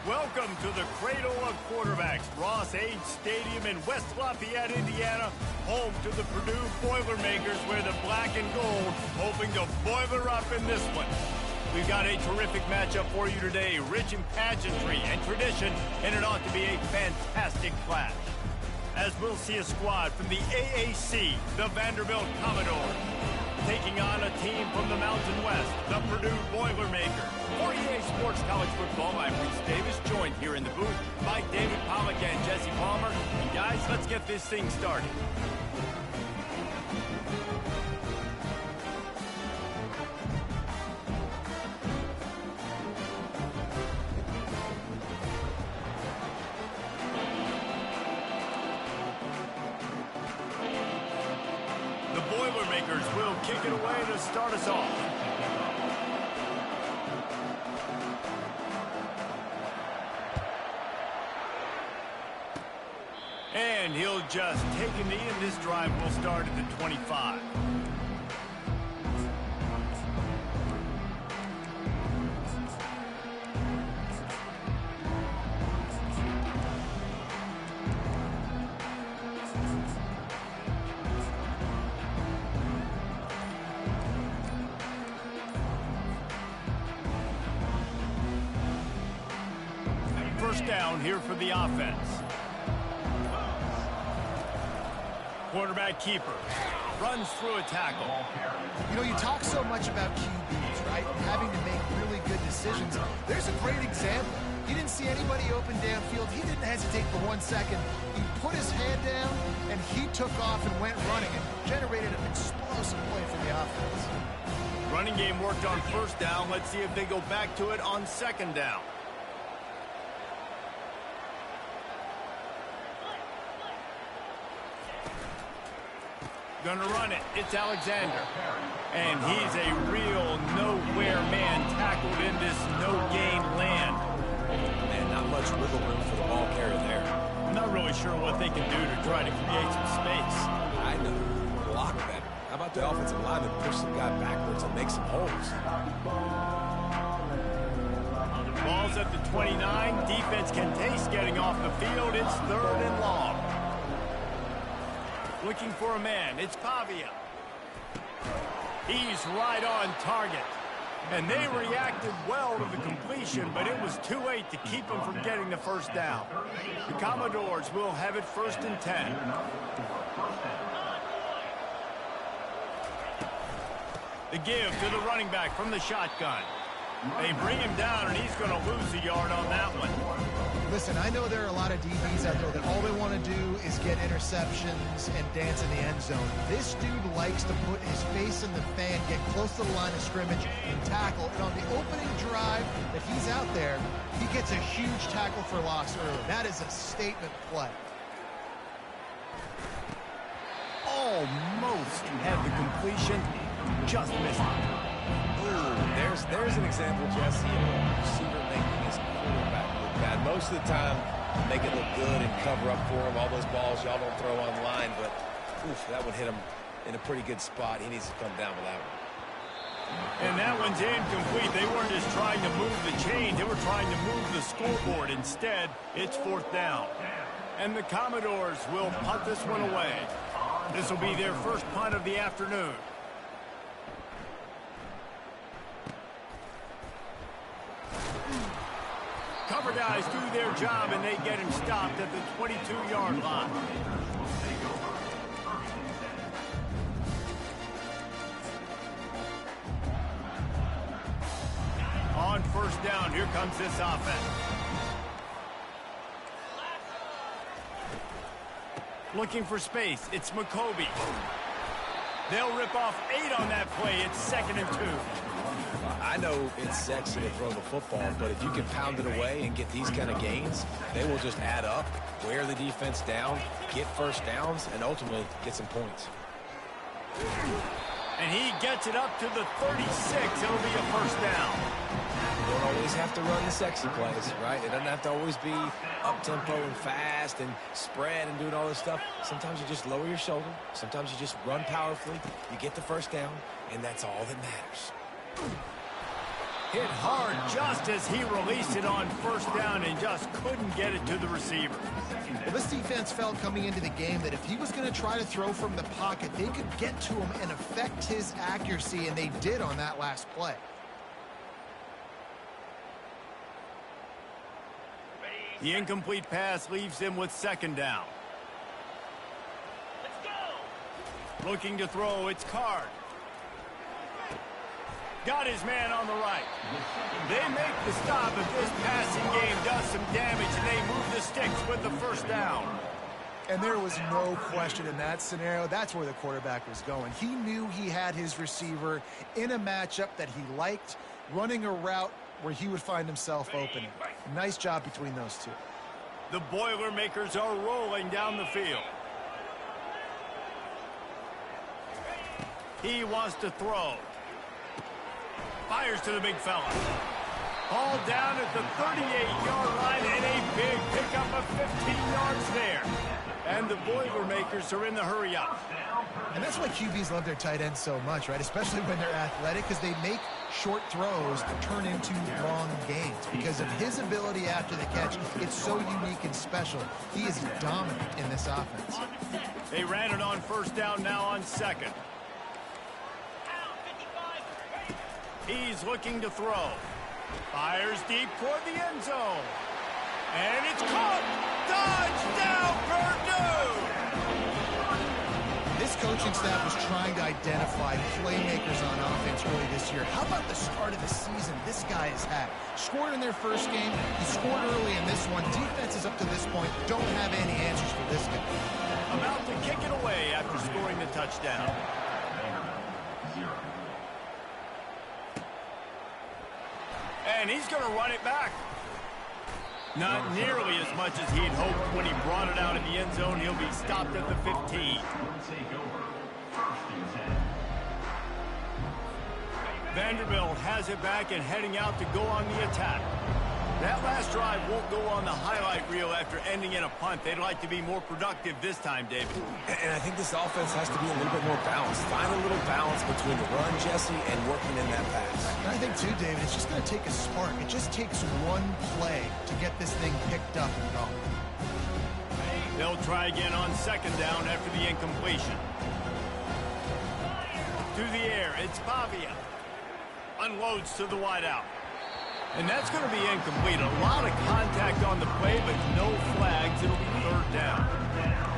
Welcome to the Cradle of Quarterbacks, Ross Age Stadium in West Lafayette, Indiana, home to the Purdue Boilermakers, where the black and gold hoping to boiler up in this one. We've got a terrific matchup for you today, rich in pageantry and tradition, and it ought to be a fantastic clash. As we'll see a squad from the AAC, the Vanderbilt Commodores, taking on a team from the Mountain West, the Purdue Boilermakers. For EA Sports College Football, I'm Reese Davis, joined here in the booth by David Pollack and Jesse Palmer. And guys, let's get this thing started. The Boilermakers will kick it away to start us off. And he'll just take a knee, and this drive will start at the 25. First down here for the offense. Quarterback keeper runs through a tackle. You know, you talk so much about QBs, right? Having to make really good decisions. There's a great example. He didn't see anybody open downfield. He didn't hesitate for 1 second. He put his hand down, and he took off and went running and generated an explosive play for the offense. Running game worked on first down. Let's see if they go back to it on second down. Gonna run it. It's Alexander. And he's a real nowhere man tackled in this no-gain land. Man, not much wiggle room for the ball carrier there. I'm not really sure what they can do to try to create some space. I know. Block better. How about the offensive lineman push some guy backwards and make some holes? Ball's at the 29. Defense can taste getting off the field. It's third and long. Looking for a man. It's Pavia. He's right on target. And they reacted well to the completion, but it was too late to keep them from getting the first down. The Commodores will have it 1st and 10. The give to the running back from the shotgun. They bring him down, and he's going to lose a yard on that one. Listen, I know there are a lot of DBs out there that all they want to do is get interceptions and dance in the end zone. This dude likes to put his face in the fan, get close to the line of scrimmage, and tackle. And on the opening drive that he's out there, he gets a huge tackle for loss early. That is a statement play. Almost had the completion, just missed it. Ooh, there's an example, Jesse, of a receiver making his quarterback look bad. Most of the time, make it look good and cover up for him. All those balls y'all don't throw on line, but oof, that would hit him in a pretty good spot. He needs to come down with that one. And that one's incomplete. They weren't just trying to move the chain. They were trying to move the scoreboard. Instead, it's 4th down. And the Commodores will punt this one away. This will be their first punt of the afternoon. Cover guys do their job, and they get him stopped at the 22-yard line. On first down, here comes this offense. Looking for space, it's McCoby. They'll rip off 8 on that play. It's 2nd and 2. I know it's sexy to throw the football, but if you can pound it away and get these kind of gains, they will just add up, wear the defense down, get first downs, and ultimately get some points. And he gets it up to the 36. It'll be a first down. You don't always have to run the sexy plays, right? It doesn't have to always be up-tempo and fast and spread and doing all this stuff. Sometimes you just lower your shoulder. Sometimes you just run powerfully. You get the first down, and that's all that matters. Hit hard just as he released it on first down and just couldn't get it to the receiver. Well, this defense felt coming into the game that if he was going to try to throw from the pocket, they could get to him and affect his accuracy, and they did on that last play. The incomplete pass leaves him with second down. Let's go. Looking to throw, it's Card. Got his man on the right. They make the stop if this passing game does some damage, and they move the sticks with the first down. And there was no question in that scenario. That's where the quarterback was going. He knew he had his receiver in a matchup that he liked, running a route where he would find himself opening. Nice job between those two. The Boilermakers are rolling down the field. He wants to throw. Fires to the big fella. Ball down at the 38-yard line, and a big pickup of 15 yards there. And the Boilermakers are in the hurry up. And that's why QBs love their tight ends so much, right? Especially when they're athletic, because they make short throws that turn into long gains. Because of his ability after the catch, it's so unique and special. He is dominant in this offense. They ran it on first down, now on second. He's looking to throw. Fires deep toward the end zone. And it's caught. Touchdown, Purdue! This coaching staff was trying to identify playmakers on offense early this year. How about the start of the season this guy has had? Scored in their first game. He scored early in this one. Defenses up to this point don't have any answers for this guy. About to kick it away after scoring the touchdown. And he's going to run it back. Not nearly as much as he'd hoped when he brought it out in the end zone. He'll be stopped at the 15. Vanderbilt has it back and heading out to go on the attack. That last drive won't go on the highlight reel after ending in a punt. They'd like to be more productive this time, David. And I think this offense has to be a little bit more balanced. Find a little balance between the run, Jesse, and working in that pass. And I think, too, David, it's just going to take a spark. It just takes one play to get this thing picked up and going. They'll try again on second down after the incompletion. To the air, it's Pavia. Unloads to the wideout. And that's going to be incomplete. A lot of contact on the play, but no flags. It'll be third down.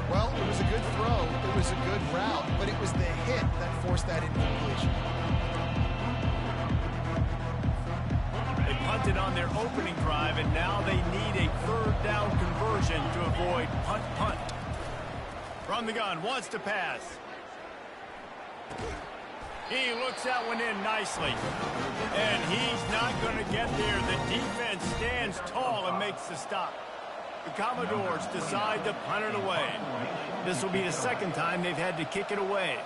Well, it was a good throw. It was a good route, but it was the hit that forced that incompletion. They punted on their opening drive, and now they need a third down conversion to avoid punt. From the gun, wants to pass. He looks that one in nicely. And he's not going to get there. The defense stands tall and makes the stop. The Commodores decide to punt it away. This will be the second time they've had to kick it away.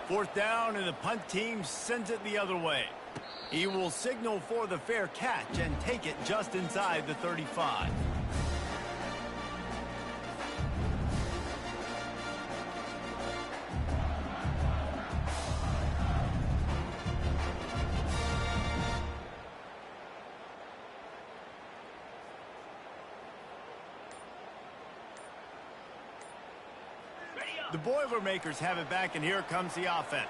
Fourth down, and the punt team sends it the other way. He will signal for the fair catch and take it just inside the 35. The Boilermakers have it back, and here comes the offense.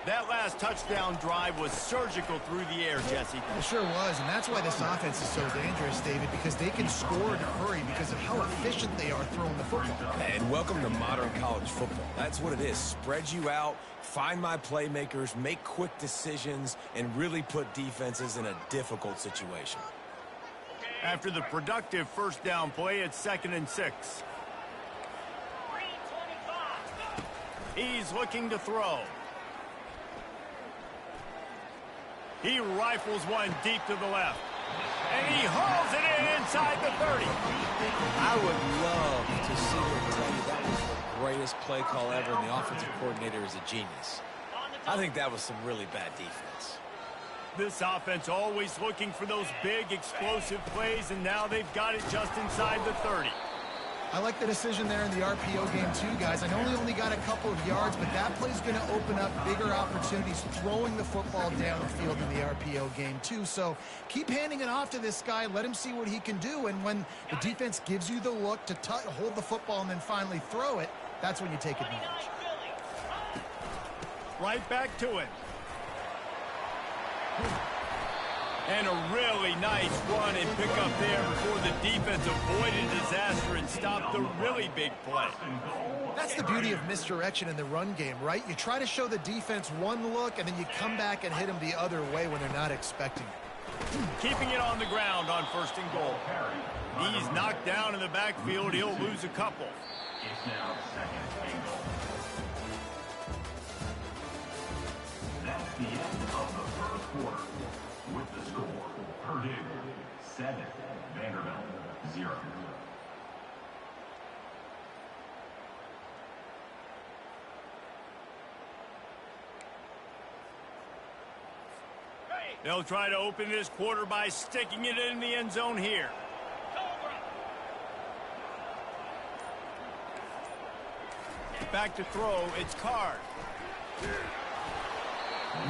That last touchdown drive was surgical through the air, Jesse. It sure was, and that's why this offense is so dangerous, David, because they can score in a hurry because of how efficient they are throwing the football. And welcome to modern college football. That's what it is. Spread you out, find my playmakers, make quick decisions, and really put defenses in a difficult situation. After the productive first down play, it's 2nd and 6. He's looking to throw. He rifles one deep to the left. And he hauls it in inside the 30. I would love to see them tell you that was the greatest play call ever, and the offensive coordinator is a genius. I think that was some really bad defense. This offense always looking for those big, explosive plays, and now they've got it just inside the 30. I like the decision there in the RPO game too, guys. I know he only got a couple of yards, but that play's going to open up bigger opportunities throwing the football down the field in the RPO game too. So keep handing it off to this guy. Let him see what he can do. And when the defense gives you the look to hold the football and then finally throw it, that's when you take advantage. Right back to it. And a really nice run and pick up there before the defense avoided disaster and stopped the really big play. That's the beauty of misdirection in the run game, right? You try to show the defense one look, and then you come back and hit them the other way when they're not expecting it. Keeping it on the ground on 1st and goal. He's knocked down in the backfield. He'll lose a couple. It's now 2nd and goal. That's the end of the first quarter. With the score, Purdue 7, Vanderbilt 0. They'll try to open this quarter by sticking it in the end zone here. Back to throw, it's Card.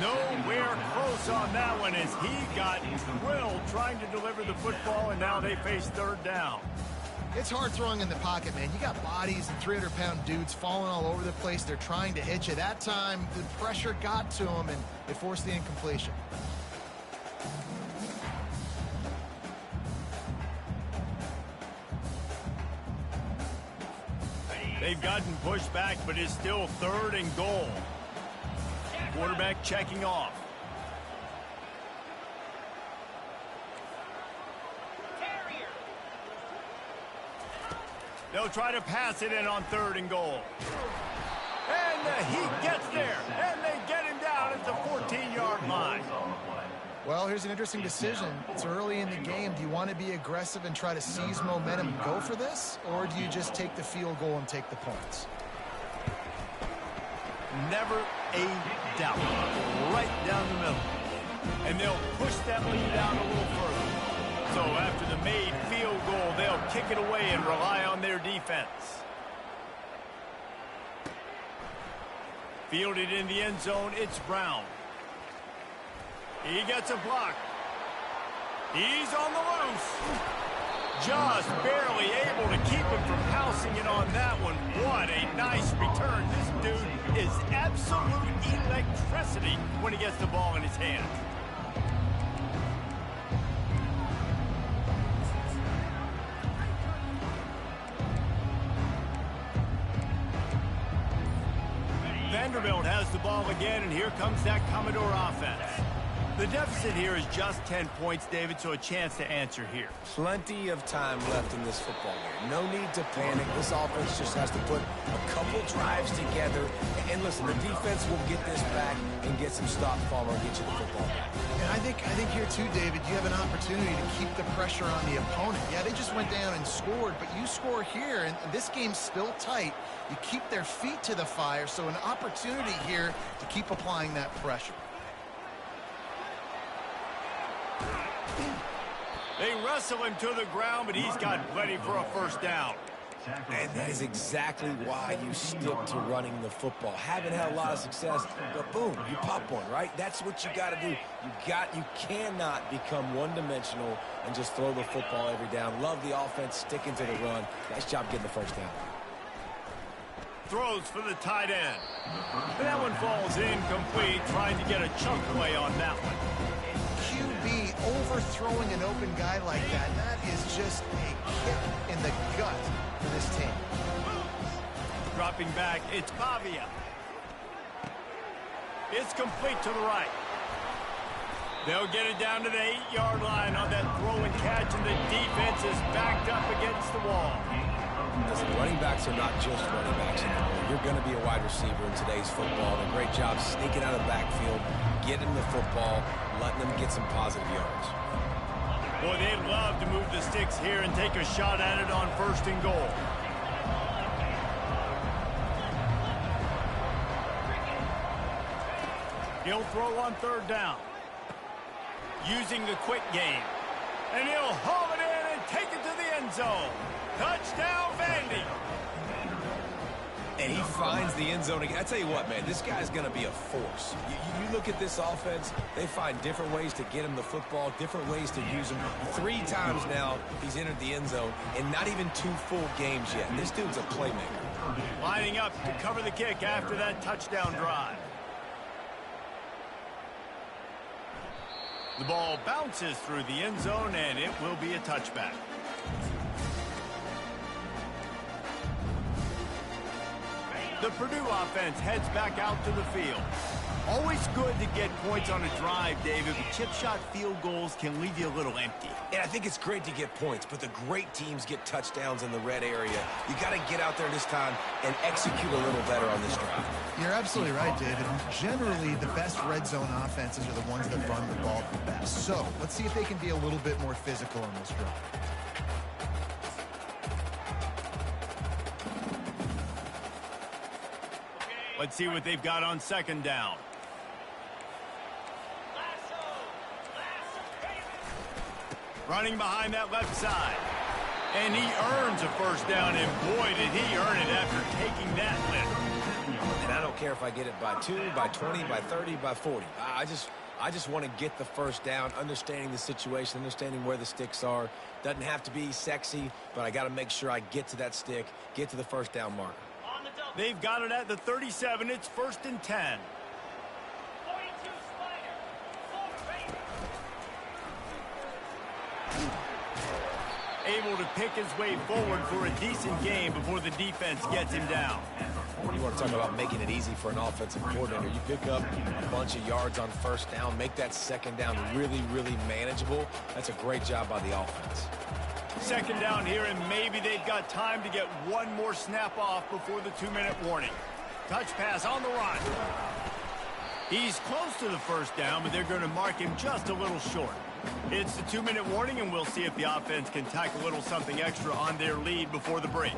Nowhere close on that one as he got drilled trying to deliver the football, and now they face 3rd down. It's hard throwing in the pocket, man. You got bodies and 300-pound dudes falling all over the place. They're trying to hit you. That time, the pressure got to him, and it forced the incompletion. They've gotten pushed back, but it's still 3rd and goal. Quarterback checking off. They'll try to pass it in on 3rd and goal. And he gets there, and they get him down at the 14-yard line. Well, here's an interesting decision. It's early in the game. Do you want to be aggressive and try to seize momentum and go for this? Or do you just take the field goal and take the points? Never a doubt. Right down the middle. And they'll push that lead down a little further. So after the made field goal, they'll kick it away and rely on their defense. Fielded in the end zone, it's Brown. He gets a block. He's on the loose. Just barely able to keep him from pouncing it on that one. What a nice return. This dude is absolute electricity when he gets the ball in his hands. Vanderbilt has the ball again, and here comes that Commodore offense. The deficit here is just 10 points, David, so a chance to answer here. Plenty of time left in this football game. No need to panic. This offense just has to put a couple drives together. And listen, the defense will get this back and get some stop follow and get you the football back. And I think here too, David, you have an opportunity to keep the pressure on the opponent. Yeah, they just went down and scored, but you score here, and this game's still tight. You keep their feet to the fire, so an opportunity here to keep applying that pressure. They wrestle him to the ground, but he's got plenty for a 1st down. And that is exactly why you stick to running the football. Haven't had a lot of success, but boom, you pop one, right? That's what you got to do. You cannot become one-dimensional and just throw the football every down. Love the offense sticking to the run. Nice job getting the 1st down. Throws for the tight end. And that one falls incomplete, trying to get a chunk play on that one. QB overthrowing an open guy like that is just a kick in the gut for this team. Dropping back, it's Pavia. It's complete to the right. They'll get it down to the 8-yard line on that throw and catch, and the defense is backed up against the wall. Listen, running backs are not just running backs anymore. You're going to be a wide receiver in today's football. And a great job sneaking out of the backfield, getting the football, letting them get some positive yards. Boy, they'd love to move the sticks here and take a shot at it on 1st and goal. He'll throw on 3rd down. Using the quick game. And he'll haul it in and take it to the end zone. Touchdown, Vandy. And he finds the end zone again. I tell you what, man, this guy's going to be a force. You look at this offense, they find different ways to get him the football, different ways to use him. 3 times now he's entered the end zone, and not even 2 full games yet. This dude's a playmaker. Lining up to cover the kick after that touchdown drive. The ball bounces through the end zone, and it will be a touchback. The Purdue offense heads back out to the field. Always good to get points on a drive, David, but chip shot field goals can leave you a little empty. And I think it's great to get points, but the great teams get touchdowns in the red area. You got to get out there this time and execute a little better on this drive. You're absolutely right, David. Generally, the best red zone offenses are the ones that run the ball the best. So let's see if they can be a little bit more physical on this drive. Let's see what they've got on second down. Running behind that left side. And he earns a first down, and boy, did he earn it after taking that lift. And I don't care if I get it by 2, by 20, by 30, by 40. I just want to get the first down, understanding the situation, understanding where the sticks are. Doesn't have to be sexy, but I got to make sure I get to that stick, get to the first down marker. They've got it at the 37. It's 1st and 10. Able to pick his way forward for a decent game before the defense gets him down. You want to talk about making it easy for an offensive coordinator. You pick up a bunch of yards on first down, make that second down really, really manageable. That's a great job by the offense. Second down here, and maybe they've got time to get one more snap off before the 2-minute warning. Touch pass on the run. He's close to the first down, but they're going to mark him just a little short. It's the 2-minute warning, and we'll see if the offense can tack a little something extra on their lead before the break.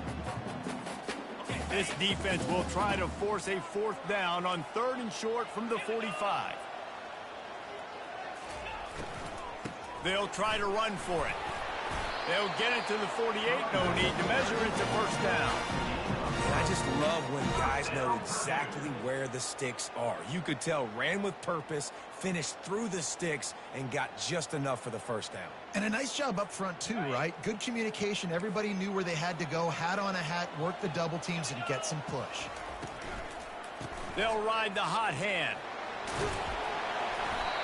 This defense will try to force a 4th down on 3rd and short from the 45. They'll try to run for it. They'll get it to the 48. No need to measure it to first down. And I just love when guys know exactly where the sticks are. You could tell ran with purpose, finished through the sticks, and got just enough for the first down. And a nice job up front, too, right? Good communication. Everybody knew where they had to go. Hat on a hat, work the double teams, and get some push. They'll ride the hot hand.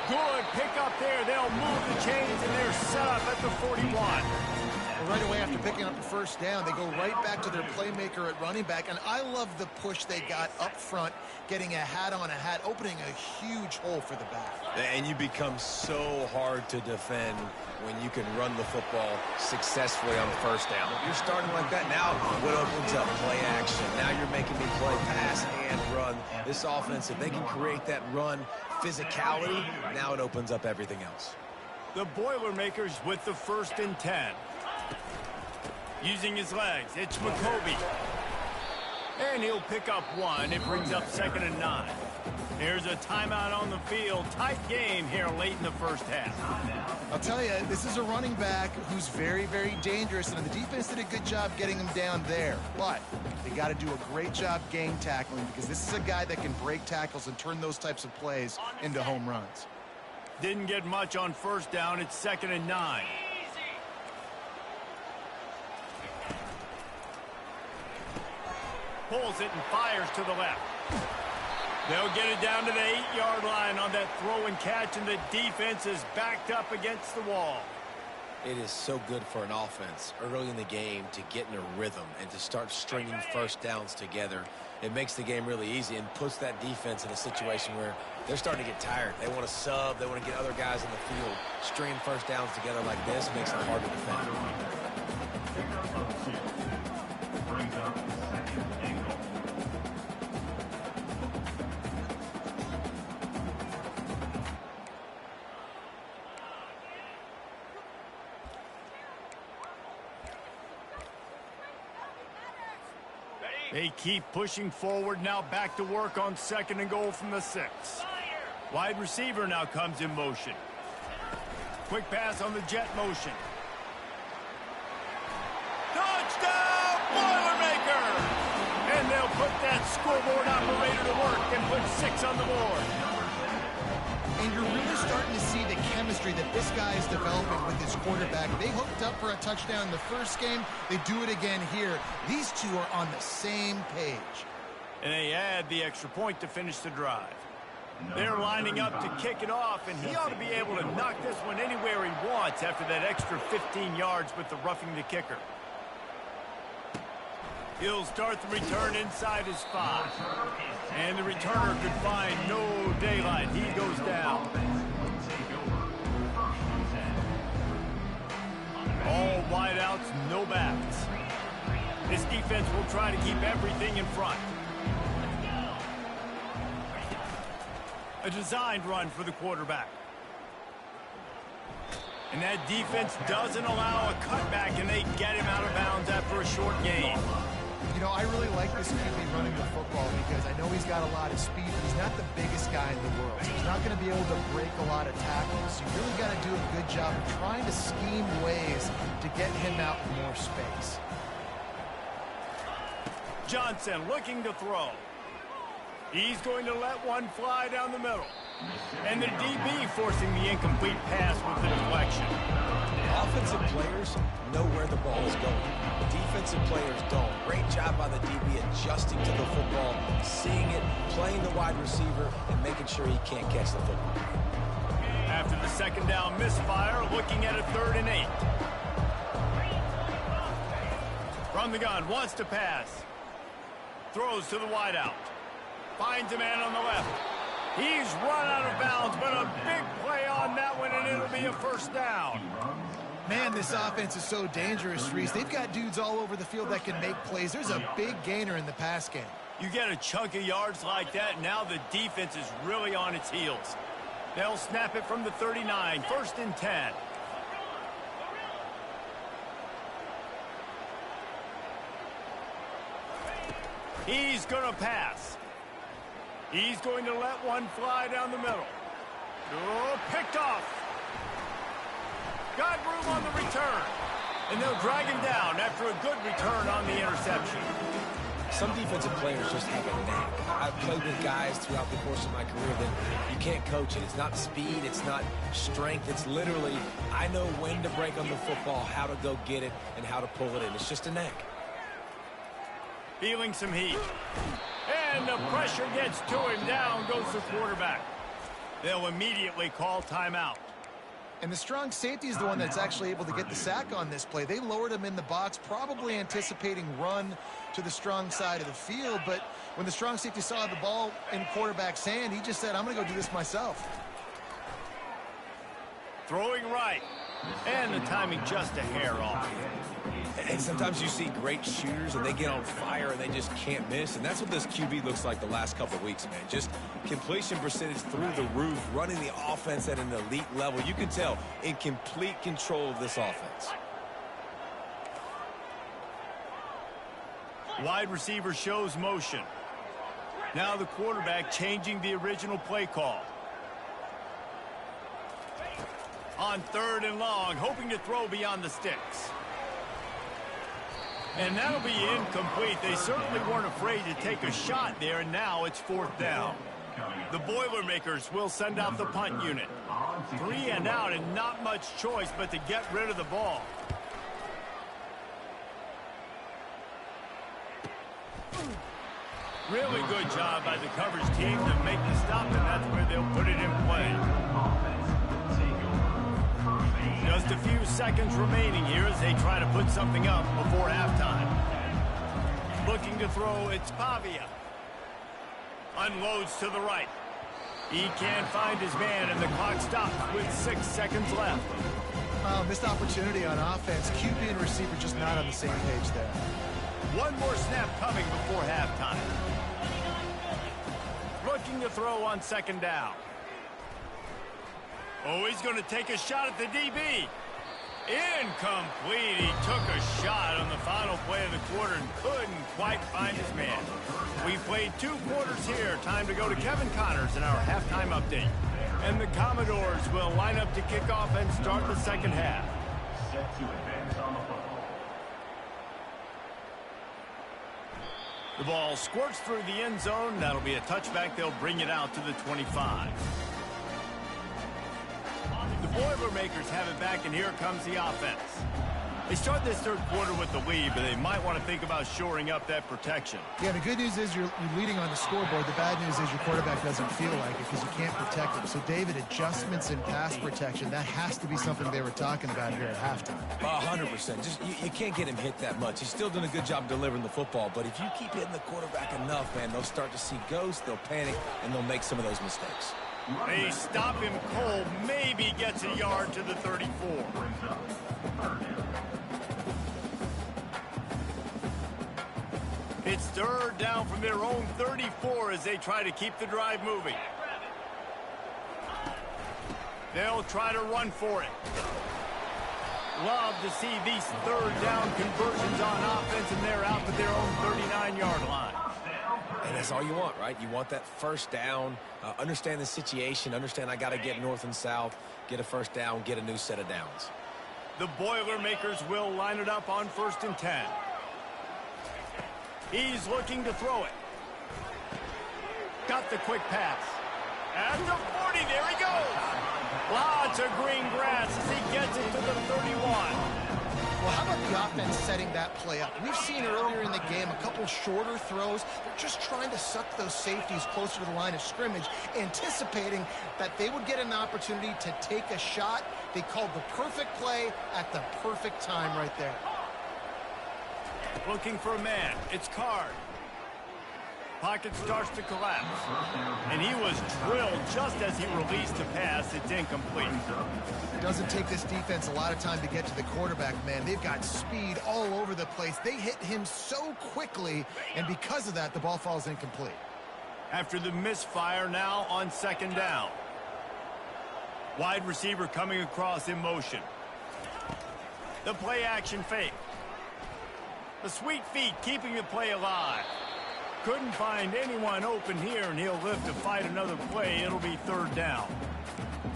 Good pick up there. They'll move the chains, and they're set up at the 41. Well, right away after picking up the first down, they go right back to their playmaker at running back. And I love the push they got up front, getting a hat on a hat, opening a huge hole for the back. And you become so hard to defend when you can run the football successfully on first down. If you're starting like that, now what opens up? Play action. Now you're making me play pass and run. This offense, if they can create that run physicality, now it opens up everything else. The Boilermakers with the 1st and 10. Using his legs, it's McCoby. And he'll pick up 1. It brings up 2nd and 9. Here's a timeout on the field. Tight game here late in the first half. I'll tell you, this is a running back who's very, very dangerous, and the defense did a good job getting him down there. But they got to do a great job game tackling, because this is a guy that can break tackles and turn those types of plays into home runs. Didn't get much on first down. It's 2nd and 9. Pulls it and fires to the left. They'll get it down to the 8-yard line on that throw and catch, and the defense is backed up against the wall. It is so good for an offense early in the game to get in a rhythm and to start stringing first downs together. It makes the game really easy and puts that defense in a situation where they're starting to get tired. They want to sub. They want to get other guys in the field. Stringing first downs together like this makes it hard to defend. Brings up second and goal. They keep pushing forward, now back to work on 2nd and goal from the 6. Wide receiver now comes in motion. Quick pass on the jet motion. Touchdown! Touchdown, Boilermaker! And they'll put that scoreboard operator to work and put 6 on the board. And you're really starting to see the chemistry that this guy is developing with his quarterback. They hooked up for a touchdown in the first game. They do it again here. These two are on the same page. And they add the extra point to finish the drive. They're lining up to kick it off, and he ought to be able to knock this one anywhere he wants after that extra 15 yards with the roughing the kicker. He'll start the return inside his 5. And the returner could find no daylight. He goes down. All wideouts, no backs. This defense will try to keep everything in front. A designed run for the quarterback. And that defense doesn't allow a cutback, and they get him out of bounds after a short gain. You know, I really like this QB running the football because I know he's got a lot of speed, but he's not the biggest guy in the world. So he's not going to be able to break a lot of tackles. So you really got to do a good job of trying to scheme ways to get him out in more space. Johnson looking to throw. He's going to let one fly down the middle. And the DB forcing the incomplete pass with the deflection. Offensive players know where the ball is going. Defensive players don't. Great job by the DB adjusting to the football, seeing it, playing the wide receiver, and making sure he can't catch the football. After the second down misfire, looking at a 3rd and 8. From the gun, wants to pass. Throws to the wideout. Finds a man on the left. He's run out of bounds, but a big play on that one, and it'll be a first down. Man, this offense is so dangerous, Reese. They've got dudes all over the field that can make plays. There's a big gainer in the pass game. You get a chunk of yards like that, now the defense is really on its heels. They'll snap it from the 39, 1st and 10. He's going to pass. He's going to let one fly down the middle. Oh, picked off. Got room on the return. And they'll drag him down after a good return on the interception. Some defensive players just have a knack. I've played with guys throughout the course of my career that you can't coach it. It's not speed. It's not strength. It's literally, I know when to break on the football, how to go get it, and how to pull it in. It's just a knack. Feeling some heat. And the pressure gets to him. Down goes the quarterback. They'll immediately call timeout. And the strong safety is the one that's actually able to get the sack on this play. They lowered him in the box, probably anticipating run to the strong side of the field. But when the strong safety saw the ball in quarterback's hand, he just said, I'm going to go do this myself. Throwing right. And the timing just a hair off. And sometimes you see great shooters and they get on fire and they just can't miss. And that's what this QB looks like the last couple of weeks, man. Just completion percentage through the roof, running the offense at an elite level. You can tell in complete control of this offense. Wide receiver shows motion. Now the quarterback changing the original play call. On 3rd and long, hoping to throw beyond the sticks. And that'll be incomplete. They certainly weren't afraid to take a shot there, and now it's 4th down. The Boilermakers will send out the punt unit. 3 and out, and not much choice but to get rid of the ball. Really good job by the coverage team to make the stop, and that's where they'll put it in play. Just a few seconds remaining here as they try to put something up before halftime. Looking to throw, it's Pavia. Unloads to the right. He can't find his man, and the clock stops with 6 seconds left. Missed opportunity on offense. QB and receiver just not on the same page there. One more snap coming before halftime. Looking to throw on 2nd down. Oh, he's going to take a shot at the DB. Incomplete. He took a shot on the final play of the quarter and couldn't quite find his man. We played 2 quarters here. Time to go to Kevin Connors in our halftime update. And the Commodores will line up to kick off and start the second half. Set to advance on the football. The ball squirts through the end zone. That'll be a touchback. They'll bring it out to the 25. The Boilermakers have it back, and here comes the offense. They start this third quarter with the lead, but they might want to think about shoring up that protection. Yeah, the good news is you're leading on the scoreboard. The bad news is your quarterback doesn't feel like it because you can't protect him. So, David, adjustments in pass protection, that has to be something they were talking about here at halftime. 100%. Just you can't get him hit that much. He's still doing a good job delivering the football, but if you keep hitting the quarterback enough, man, they'll start to see ghosts, they'll panic, and they'll make some of those mistakes. They stop him cold, maybe gets a yard to the 34. It's third down from their own 34 as they try to keep the drive moving. They'll try to run for it. Love to see these third down conversions on offense, and they're out to their own 39-yard line. And that's all you want, right? You want that first down, understand the situation, understand I got to get north and south, get a first down, get a new set of downs. The Boilermakers will line it up on 1st and 10. He's looking to throw it. Got the quick pass. At the 40, there he goes. Lots of green grass as he gets it to the 31. Well, how about the offense setting that play up? We've seen earlier in the game a couple shorter throws. They're just trying to suck those safeties closer to the line of scrimmage, anticipating that they would get an opportunity to take a shot. They called the perfect play at the perfect time right there. Looking for a man. It's Card. Pocket starts to collapse. And he was drilled just as he released the pass. It's incomplete. It doesn't take this defense a lot of time to get to the quarterback, man. They've got speed all over the place. They hit him so quickly, and because of that, the ball falls incomplete. After the misfire, now on 2nd down. Wide receiver coming across in motion. The play action fake. The sweet feet keeping the play alive. Couldn't find anyone open here, and he'll live to fight another play. It'll be 3rd down.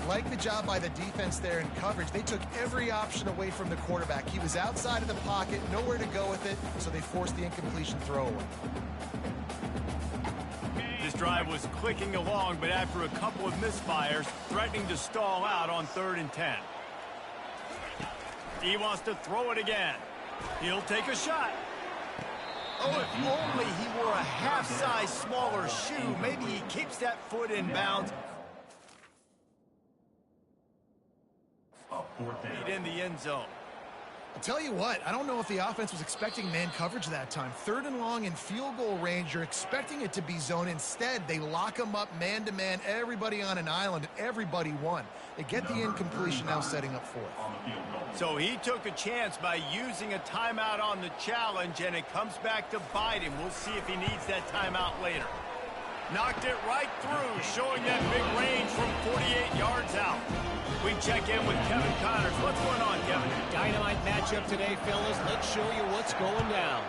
Like the job by the defense there in coverage. They took every option away from the quarterback. He was outside of the pocket, nowhere to go with it, so they forced the incompletion throwaway. This drive was clicking along, but after a couple of misfires, threatening to stall out on 3rd and 10. He wants to throw it again. He'll take a shot. Oh, if only he wore a half-size smaller shoe. Maybe he keeps that foot in bounds. He's in the end zone. I'll tell you what, I don't know if the offense was expecting man coverage that time. 3rd and long in field goal range, you're expecting it to be zone. Instead, they lock them up man-to-man, everybody on an island, and everybody won. They get the incompletion, now setting up 4th. So he took a chance by using a timeout on the challenge, and it comes back to bite him. We'll see if he needs that timeout later. Knocked it right through, showing that big range from 48 yards out. We check in with Kevin Connors. What's going on, Kevin? Dynamite matchup today, fellas. Let's show you what's going down.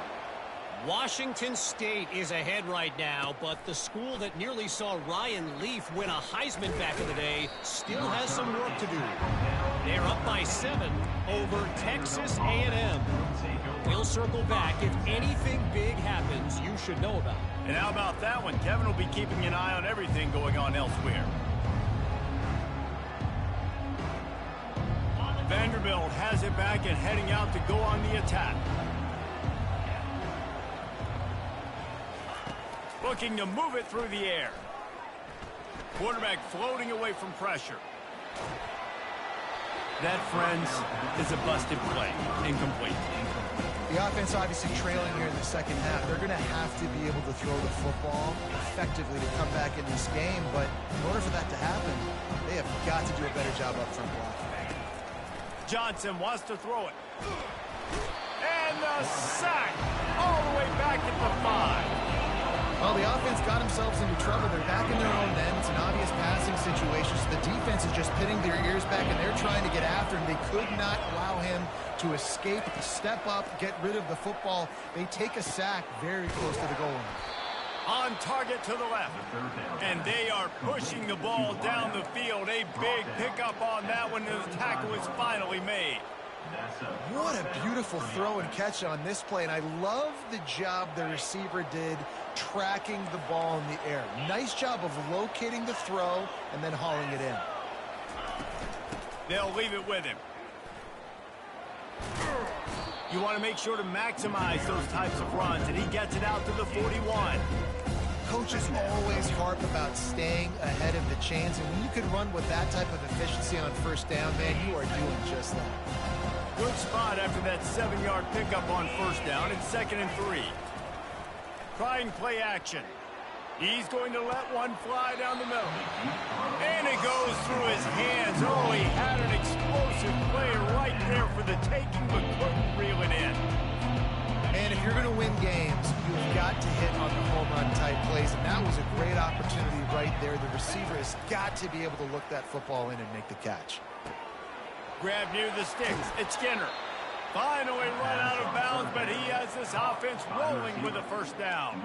Washington State is ahead right now, but the school that nearly saw Ryan Leaf win a Heisman back in the day still has some work to do. They're up by 7 over Texas A&M. We'll circle back. If anything big happens, you should know about it. And how about that one? Kevin will be keeping an eye on everything going on elsewhere. Vanderbilt has it back and heading out to go on the attack. Looking to move it through the air. Quarterback floating away from pressure. That, friends, is a busted play. Incomplete. The offense obviously trailing here in the second half. They're going to have to be able to throw the football effectively to come back in this game, but in order for that to happen, they have got to do a better job up front blocking. Johnson wants to throw it. And the sack all the way back at the 5. Well, the offense got themselves into trouble. They're back in their own end. It's an obvious passing situation. So the defense is just pinning their ears back, and they're trying to get after him. They could not allow him to escape, to step up, get rid of the football. They take a sack very close to the goal line. On target to the left. And they are pushing the ball down the field. A big pickup on that one, and the tackle is finally made. What a beautiful throw and catch on this play, and I love the job the receiver did tracking the ball in the air. Nice job of locating the throw and then hauling it in. They'll leave it with him. You want to make sure to maximize those types of runs, and he gets it out to the 41. Coaches always harp about staying ahead of the chains, and when you can run with that type of efficiency on first down, man, you are doing just that. Good spot after that 7-yard pickup on first down. It's 2nd and 3. Trying play action. He's going to let one fly down the middle. And it goes through his hands. Oh, he had an explosive play right there for the taking, but couldn't reel it in. And if you're going to win games, you've got to hit on the home run type plays, and that was a great opportunity right there. The receiver has got to be able to look that football in and make the catch. Grab near the sticks. It's Skinner. Finally run out of bounds, but he has this offense rolling with a first down.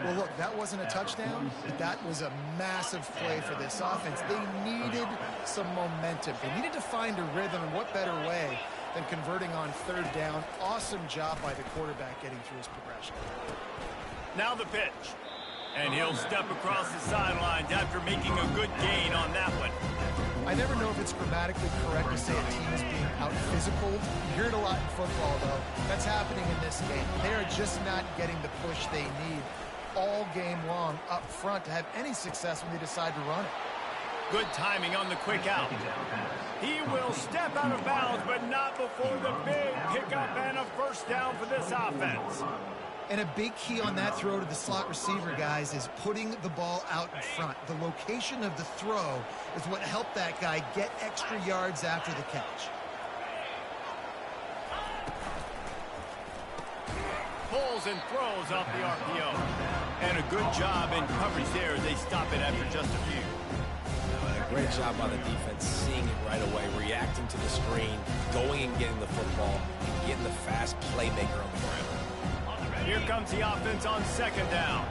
Well, look, that wasn't a touchdown, but that was a massive play for this offense. They needed some momentum. They needed to find a rhythm, and what better way than converting on third down. Awesome job by the quarterback getting through his progression. Now the pitch. And he'll step across the sidelines after making a good gain on that one. I never know if it's grammatically correct to say a team is being out-physical. You hear it a lot in football, though. That's happening in this game. They are just not getting the push they need all game long up front to have any success when they decide to run it. Good timing on the quick out. He will step out of bounds, but not before the big pickup and a first down for this offense. And a big key on that throw to the slot receiver, guys, is putting the ball out in front. The location of the throw is what helped that guy get extra yards after the catch. Pulls and throws off the RPO. And a good job in coverage there as they stop it after just a few. Great job by the defense, seeing it right away, reacting to the screen, going and getting the football, and getting the fast playmaker on the ground. Here comes the offense on second down.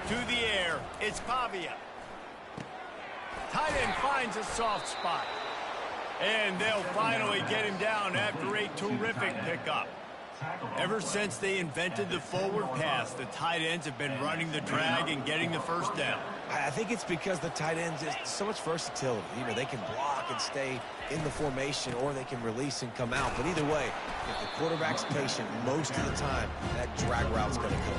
To the air, it's Pavia. Tight end finds a soft spot. And they'll finally get him down after a terrific pickup. Ever since they invented the forward pass, the tight ends have been running the drag and getting the first down. I think it's because the tight ends is so much versatility. You know, they can block and stay in the formation, or they can release and come out. But either way, if the quarterback's patient, most of the time, that drag route's going to come.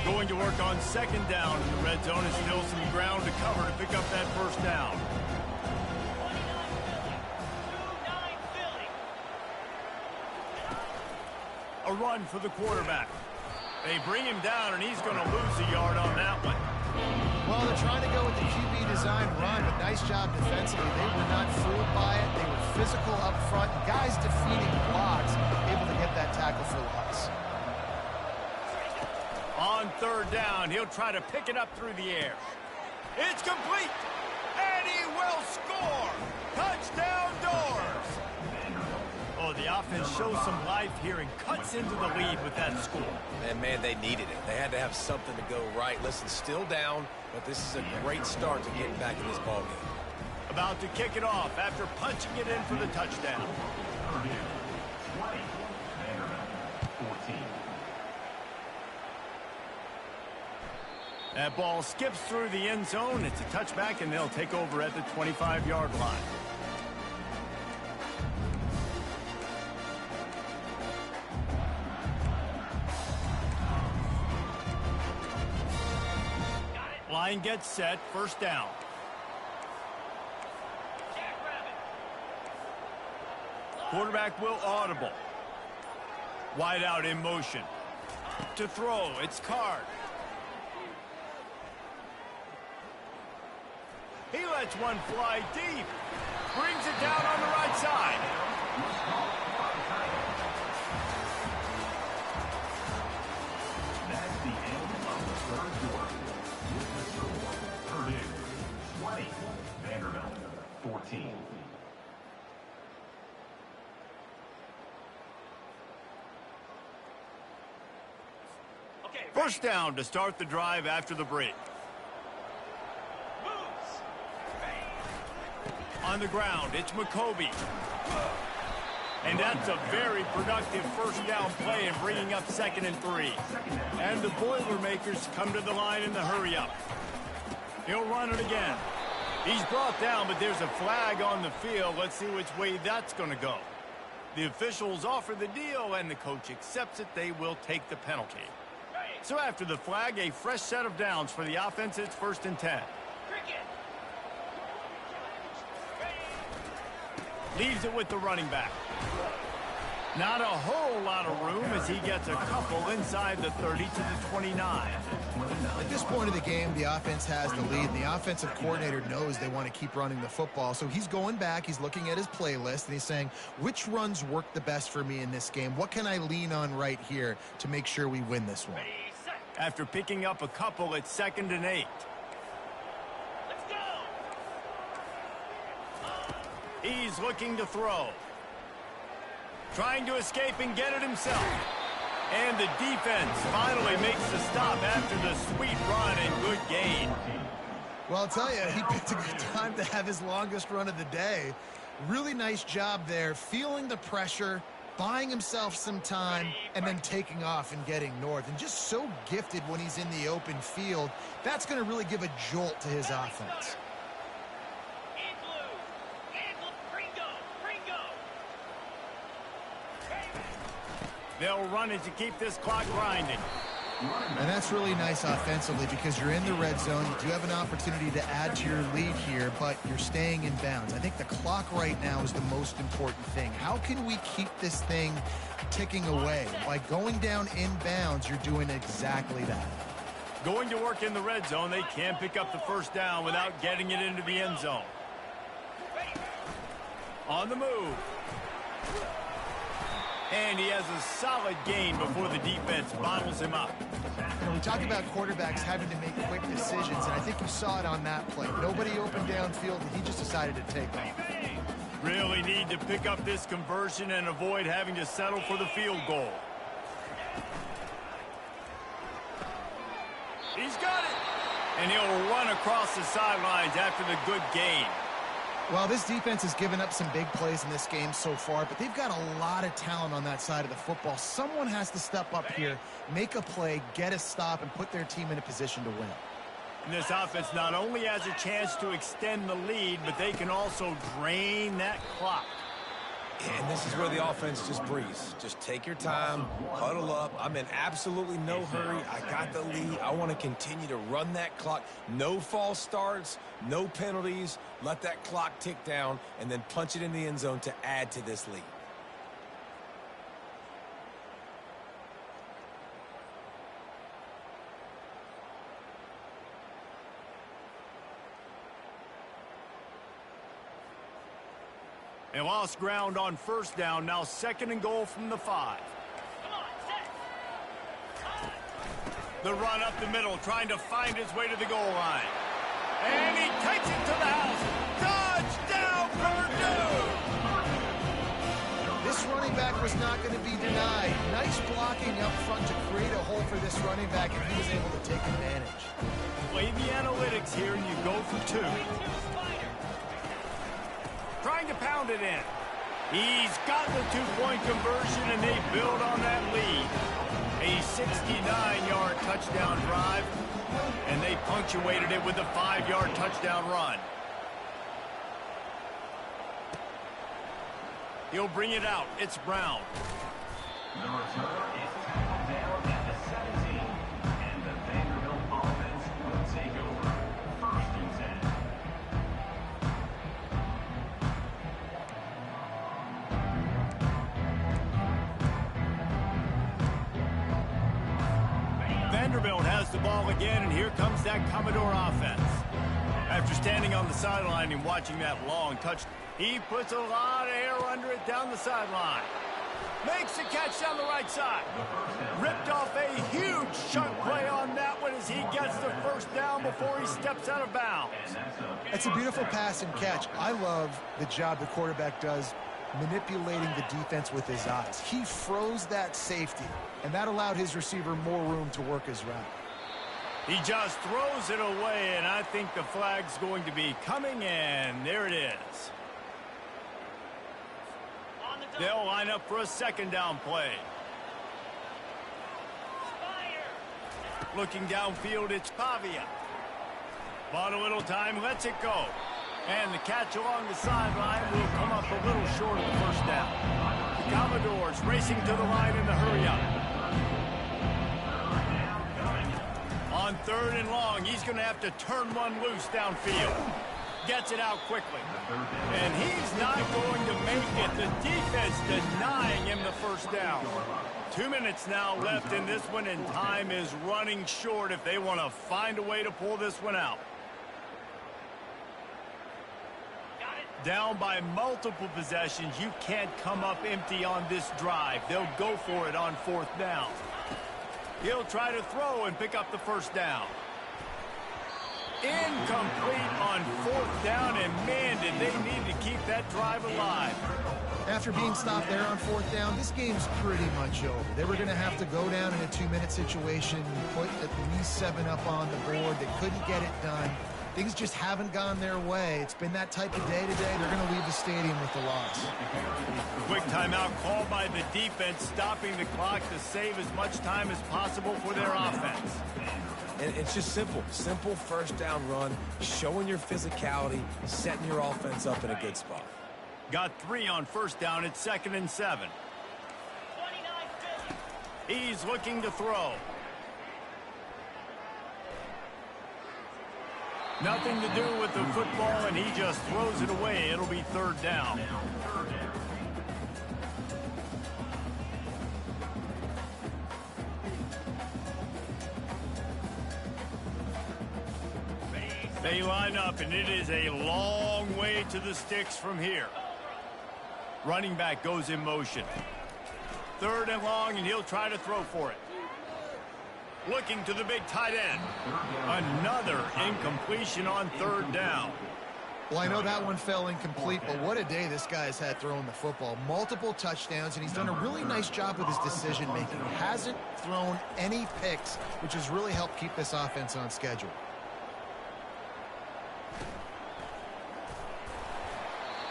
Going to work on second down in the red zone. Is still some ground to cover to pick up that first down. A run for the quarterback. They bring him down, and he's going to lose a yard on that one. Well, they're trying to go with the QB design run, but nice job defensively. They were not fooled by it. They were physical up front. Guys defeating blocks, able to get that tackle for loss. On third down, he'll try to pick it up through the air. It's complete, and he will score. Touchdown Doors. Oh, the offense shows some life here and cuts into the lead with that score. And, man, they needed it. They had to have something to go right. Listen, still down, but this is a great start to getting back in this ballgame. About to kick it off after punching it in for the touchdown. That ball skips through the end zone. It's a touchback, and they'll take over at the 25-yard line. Line gets set, first down. Quarterback will audible. Wide out in motion. To throw, it's Card. He lets one fly deep. Brings it down on the right side. That's the end of the third quarter. With the score, Purdue 20, Vanderbilt 14. Okay, First down to start the drive after the break. On the ground, it's McCoby. And that's a very productive first down play and bringing up 2nd and 3. And the Boilermakers come to the line in the hurry-up. He'll run it again. He's brought down, but there's a flag on the field. Let's see which way that's going to go. The officials offer the deal, and the coach accepts it. They will take the penalty. So after the flag, a fresh set of downs for the offense. It's 1st and 10. Leaves it with the running back. Not a whole lot of room as he gets a couple inside the 30 to the 29. At this point of the game, the offense has the lead. The offensive coordinator knows they want to keep running the football. So he's going back, he's looking at his playlist, and he's saying, which runs work the best for me in this game? What can I lean on right here to make sure we win this one? After picking up a couple, it's 2nd and 8. He's looking to throw. Trying to escape and get it himself. And the defense finally makes the stop after the sweet run and good gain. Well, I'll tell you, he picked a good time to have his longest run of the day. Really nice job there, feeling the pressure, buying himself some time, and then taking off and getting north. And just so gifted when he's in the open field. That's going to really give a jolt to his offense. They'll run it to keep this clock grinding. And that's really nice offensively because you're in the red zone. You do have an opportunity to add to your lead here, but you're staying in bounds. I think the clock right now is the most important thing. How can we keep this thing ticking away? By going down in bounds, you're doing exactly that. Going to work in the red zone, they can't pick up the first down without getting it into the end zone. On the move. And he has a solid gain before the defense bottles him up. We talk about quarterbacks having to make quick decisions, and I think you saw it on that play. Nobody opened downfield, and he just decided to take off. Really need to pick up this conversion and avoid having to settle for the field goal. He's got it! And he'll run across the sidelines after the good gain. Well, this defense has given up some big plays in this game so far, but they've got a lot of talent on that side of the football. Someone has to step up here, make a play, get a stop, and put their team in a position to win. And this offense not only has a chance to extend the lead, but they can also drain that clock. And this is where the offense just breathes. Just take your time, huddle up. I'm in absolutely no hurry. I got the lead. I want to continue to run that clock. No false starts, no penalties. Let that clock tick down and then punch it in the end zone to add to this lead. They lost ground on first down, now 2nd and goal from the 5. The run up the middle, trying to find his way to the goal line. And he takes it to the house. Touchdown, Purdue! This running back was not going to be denied. Nice blocking up front to create a hole for this running back, and he was able to take advantage. Play the analytics here, and you go for 2. Trying to pound it in. He's got the 2-point conversion, and they build on that lead. A 69-yard touchdown drive, and they punctuated it with a 5-yard touchdown run. He'll bring it out. It's Brown. The return is tackled down at the 17, and the Vanderbilt offense will take over. 1st and 10. Vanderbilt has the ball again, and here comes that Commodore offense. After standing on the sideline and watching that long touch, he puts a lot of air under it down the sideline. Makes the catch down the right side. Ripped off a huge chunk play on that one as he gets the first down before he steps out of bounds. It's a beautiful pass and catch. I love the job the quarterback does manipulating the defense with his eyes. He froze that safety, and that allowed his receiver more room to work his route. He just throws it away, and I think the flag's going to be coming in. There it is. They'll line up for a second down play. Looking downfield, it's Pavia. Bought a little time, lets it go. And the catch along the sideline will come up a little short of the first down. The Commodores racing to the line in the hurry-up. On 3rd and long, he's going to have to turn one loose downfield. Gets it out quickly. And he's not going to make it. The defense denying him the first down. 2 minutes now left in this one, and time is running short if they want to find a way to pull this one out. Down by multiple possessions, you can't come up empty on this drive. They'll go for it on 4th down. He'll try to throw and pick up the first down. Incomplete on 4th down, and man, did they need to keep that drive alive. After being stopped there on 4th down, this game's pretty much over. They were going to have to go down in a 2-minute situation, put at least 7 up on the board. They couldn't get it done. Things just haven't gone their way. It's been that type of day today. They're going to leave the stadium with the loss. Quick timeout called by the defense, stopping the clock to save as much time as possible for their offense. And it's just simple. Simple first down run, showing your physicality, setting your offense up in a good spot. Got 3 on 1st down. It's 2nd and 7. He's looking to throw. Nothing to do with the football, and he just throws it away. It'll be 3rd down. They line up, and it is a long way to the sticks from here. Running back goes in motion. 3rd and long, and he'll try to throw for it. Looking to the big tight end. Another incompletion on 3rd down. Well, I know that one fell incomplete, but what a day this guy's had throwing the football. Multiple touchdowns, and he's done a really nice job with his decision-making. Hasn't thrown any picks, which has really helped keep this offense on schedule.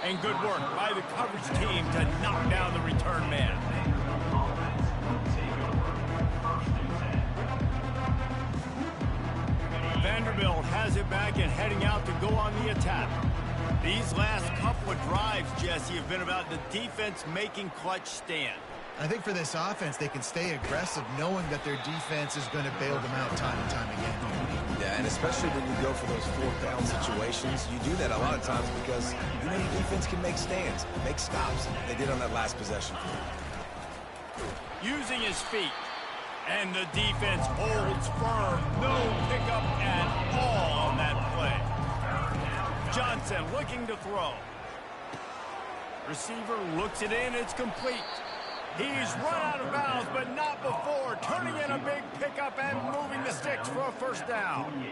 And good work by the coverage team to knock down the return man. Vanderbilt has it back and heading out to go on the attack. These last couple of drives, Jesse, have been about the defense making clutch stand. I think for this offense, they can stay aggressive knowing that their defense is going to bail them out time and time again. Yeah, and especially when you go for those 4th down situations, you do that a lot of times because you know your defense can make stands, make stops. They did on that last possession. Using his feet. And the defense holds firm. No pickup at all on that play. Johnson looking to throw. Receiver looks it in. It's complete. He's run out of bounds, but not before. Turning in a big pickup and moving the sticks for a 1st down.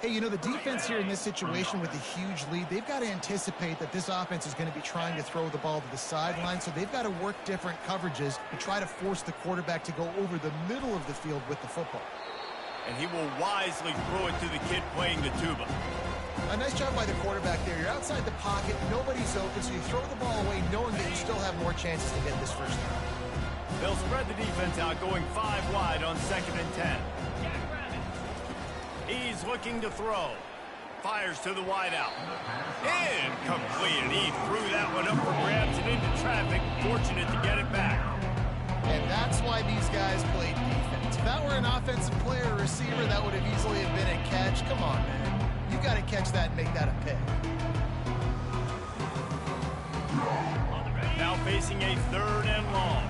Hey, you know, the defense here in this situation with a huge lead, they've got to anticipate that this offense is going to be trying to throw the ball to the sideline, so they've got to work different coverages to try to force the quarterback to go over the middle of the field with the football. And he will wisely throw it to the kid playing the tuba. A nice job by the quarterback there. You're outside the pocket, nobody's open, so you throw the ball away knowing that you still have more chances to get this 1st down. They'll spread the defense out, going 5 wide on 2nd and 10. He's looking to throw. Fires to the wideout. Incomplete. He threw that one up for grabs and into traffic. Fortunate to get it back. And that's why these guys played defense. If that were an offensive player or receiver, that would have easily have been a catch. Come on, man. You got to catch that and make that a pick. Now facing a 3rd and long.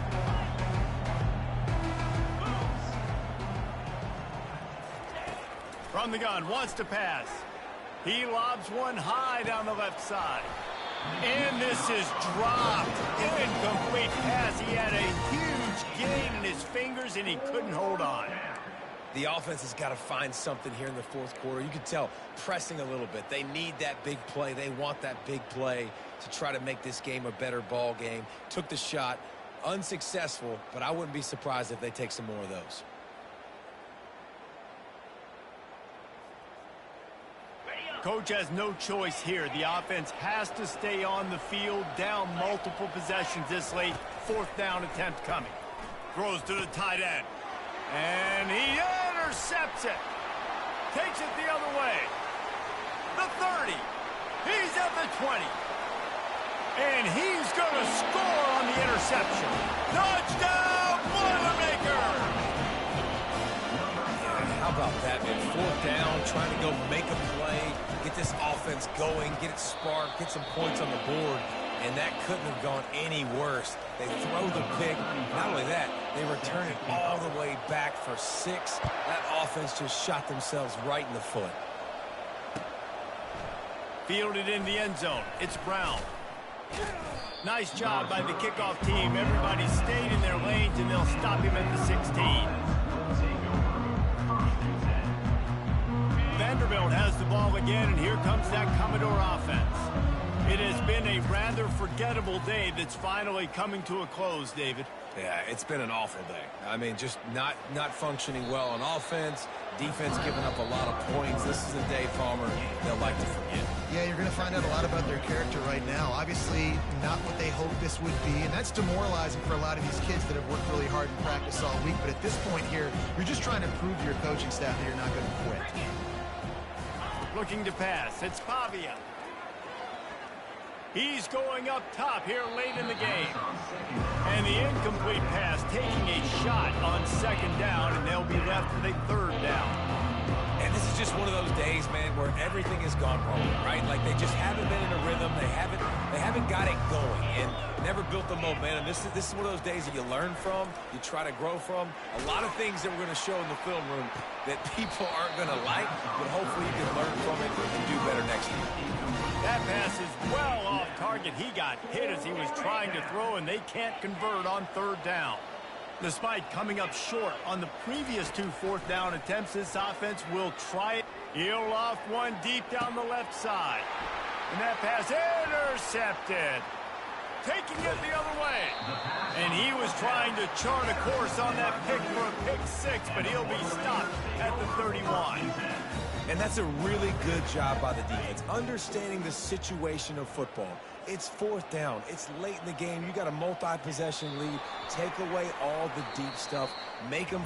From the gun, wants to pass. He lobs one high down the left side. And this is dropped. Incomplete pass. He had a huge gain in his fingers, and he couldn't hold on. The offense has got to find something here in the fourth quarter. You can tell pressing a little bit. They need that big play. They want that big play to try to make this game a better ball game. Took the shot, unsuccessful, but I wouldn't be surprised if they take some more of those. Coach has no choice here. The offense has to stay on the field, down multiple possessions this late. Fourth down attempt coming. Throws to the tight end. And he intercepts it. Takes it the other way. The 30. He's at the 20. And he's going to score on the interception. Touchdown, Boilermaker! How about that, man? Fourth down, trying to go make a play, get this offense going, get it sparked, get some points on the board, and that couldn't have gone any worse. They throw the pick. Not only that, they return it all the way back for 6. That offense just shot themselves right in the foot. Fielded in the end zone. It's Brown. Nice job by the kickoff team. Everybody stayed in their lanes, and they'll stop him at the 16. Vanderbilt has the ball again, and here comes that Commodore offense. It has been a rather forgettable day that's finally coming to a close, David. Yeah, it's been an awful day. I mean, just not functioning well on offense. Defense giving up a lot of points. This is a day, Palmer, they'll like to forget. Yeah, you're going to find out a lot about their character right now. Obviously, not what they hoped this would be, and that's demoralizing for a lot of these kids that have worked really hard in practice all week. But at this point here, you're just trying to prove to your coaching staff that you're not going to quit. Looking to pass. It's Pavia. He's going up top here late in the game. And the incomplete pass taking a shot on second down, and they'll be left with a third down. And this is just one of those days, man, where everything has gone wrong, right? Like they just haven't been in a rhythm. They haven't got it going and never built the momentum. This is one of those days that you learn from, you try to grow from. A lot of things that we're going to show in the film room that people aren't going to like, but hopefully you can learn from it and do better next year. That pass is well off target. He got hit as he was trying to throw, and they can't convert on third down. Despite coming up short on the previous 2 fourth down attempts, this offense will try it. He'll loft one deep down the left side. And that pass intercepted. Taking it the other way. And he was trying to chart a course on that pick for a pick 6, but he'll be stopped at the 31. And that's a really good job by the defense, understanding the situation of football. It's fourth down. It's late in the game. You got a multi-possession lead. Take away all the deep stuff. Make them